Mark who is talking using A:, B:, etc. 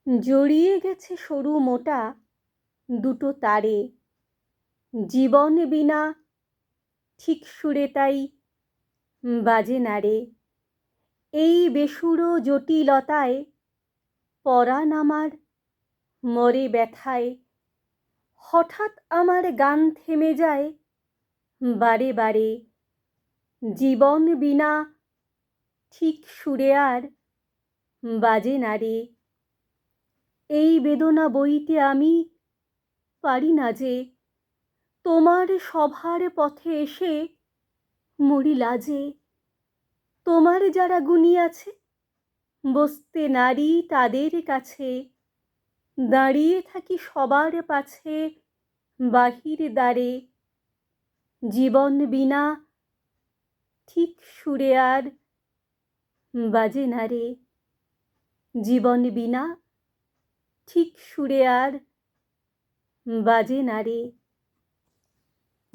A: জড়িয়ে গেছে সরু মোটা দুটো তারে, জীবন বিনা ঠিক সুরে তাই বাজে না রে। এই বেসুরো জটিলতায় পরাণ আমার মরে ব্যথায়। হঠাৎ আমার গান থেমে যায় বারে বারে, জীবন বিনা ঠিক সুরে আর বাজে না রে। এই বেদনা বইতে আমি পারি না যে, তোমার সভার পথে এসে মরি লাজে। তোমার যারা গুণী আছে বসতে নারী তাদের কাছে, দাঁড়িয়ে থাকি সবার পাছে বাহির দ্বারে। জীবন বিনা ঠিক সুরে আর বাজে না রে। জীবন বিনা ঠিক সুরে আর বাজে না রে।